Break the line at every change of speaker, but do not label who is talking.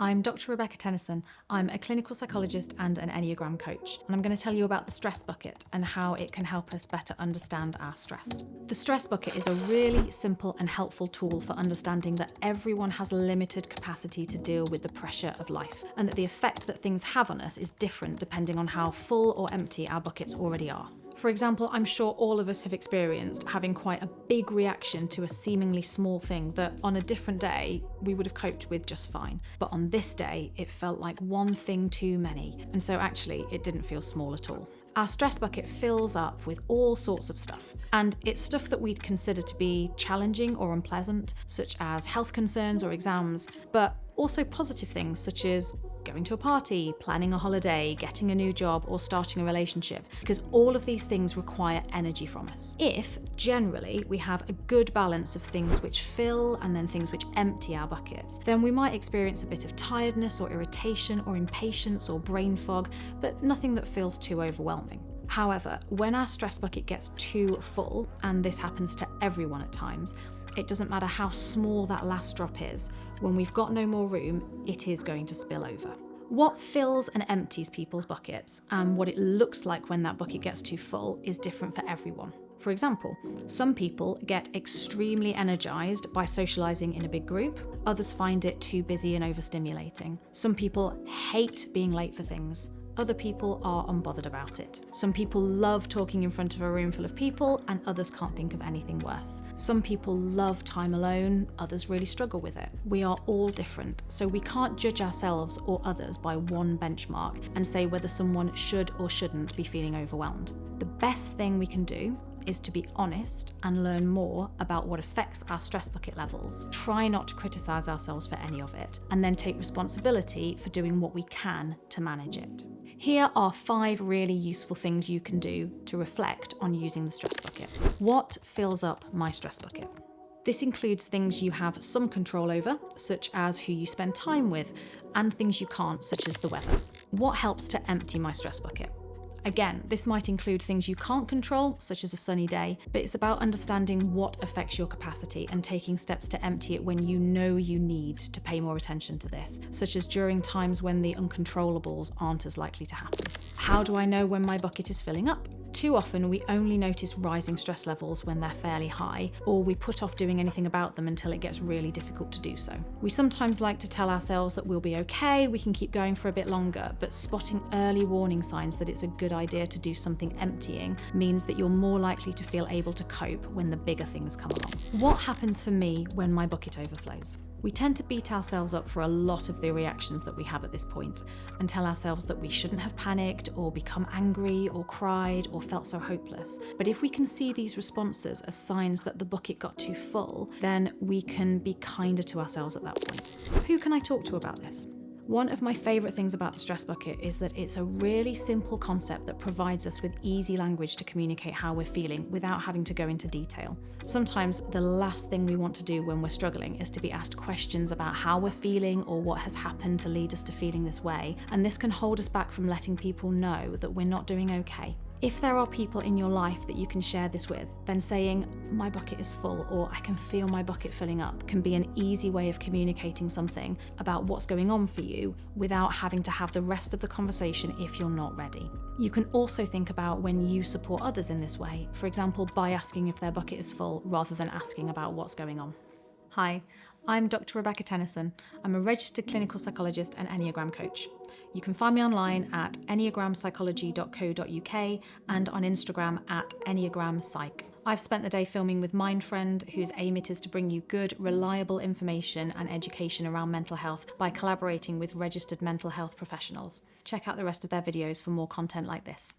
I'm Dr. Rebekah Tennyson. I'm a clinical psychologist and an Enneagram coach, and I'm going to tell you about the stress bucket and how it can help us better understand our stress. The stress bucket is a really simple and helpful tool for understanding that everyone has limited capacity to deal with the pressure of life, and that the effect that things have on us is different depending on how full or empty our buckets already are. For example, I'm sure all of us have experienced having quite a big reaction to a seemingly small thing that on a different day we would have coped with just fine. But on this day, it felt like one thing too many, and so actually it didn't feel small at all. Our stress bucket fills up with all sorts of stuff, and it's stuff that we'd consider to be challenging or unpleasant, such as health concerns or exams, but also positive things such as going to a party, planning a holiday, getting a new job, or starting a relationship, because all of these things require energy from us. If, generally, we have a good balance of things which fill and then things which empty our buckets, then we might experience a bit of tiredness or irritation or impatience or brain fog, but nothing that feels too overwhelming. However, when our stress bucket gets too full, and this happens to everyone at times, it doesn't matter how small that last drop is, when we've got no more room, it is going to spill over. What fills and empties people's buckets and what it looks like when that bucket gets too full is different for everyone. For example, some people get extremely energized by socializing in a big group, others find it too busy and overstimulating. Some people hate being late for things. Other people are unbothered about it. Some people love talking in front of a room full of people, and others can't think of anything worse. Some people love time alone, others really struggle with it. We are all different, so we can't judge ourselves or others by one benchmark and say whether someone should or shouldn't be feeling overwhelmed. The best thing we can do is to be honest and learn more about what affects our stress bucket levels. Try not to criticize ourselves for any of it, and then take responsibility for doing what we can to manage it. Here are 5 really useful things you can do to reflect on using the stress bucket. What fills up my stress bucket? This includes things you have some control over, such as who you spend time with, and things you can't, such as the weather. What helps to empty my stress bucket? Again, this might include things you can't control, such as a sunny day, but it's about understanding what affects your capacity and taking steps to empty it when you know you need to pay more attention to this, such as during times when the uncontrollables aren't as likely to happen. How do I know when my bucket is filling up? Too often we only notice rising stress levels when they're fairly high, or we put off doing anything about them until it gets really difficult to do so. We sometimes like to tell ourselves that we'll be okay, we can keep going for a bit longer, but spotting early warning signs that it's a good idea to do something emptying means that you're more likely to feel able to cope when the bigger things come along. What happens for me when my bucket overflows? We tend to beat ourselves up for a lot of the reactions that we have at this point and tell ourselves that we shouldn't have panicked or become angry or cried or felt so hopeless. But if we can see these responses as signs that the bucket got too full, then we can be kinder to ourselves at that point. Who can I talk to about this? One of my favourite things about the stress bucket is that it's a really simple concept that provides us with easy language to communicate how we're feeling without having to go into detail. Sometimes the last thing we want to do when we're struggling is to be asked questions about how we're feeling or what has happened to lead us to feeling this way, and this can hold us back from letting people know that we're not doing okay. If there are people in your life that you can share this with, then saying, "My bucket is full," or "I can feel my bucket filling up," can be an easy way of communicating something about what's going on for you without having to have the rest of the conversation if you're not ready. You can also think about when you support others in this way, for example, by asking if their bucket is full rather than asking about what's going on. Hi, I'm Dr. Rebekah Tennyson. I'm a registered clinical psychologist and Enneagram coach. You can find me online at enneagrampsychology.co.uk and on Instagram at enneagrampsych. I've spent the day filming with Mindfriend, whose aim it is to bring you good, reliable information and education around mental health by collaborating with registered mental health professionals. Check out the rest of their videos for more content like this.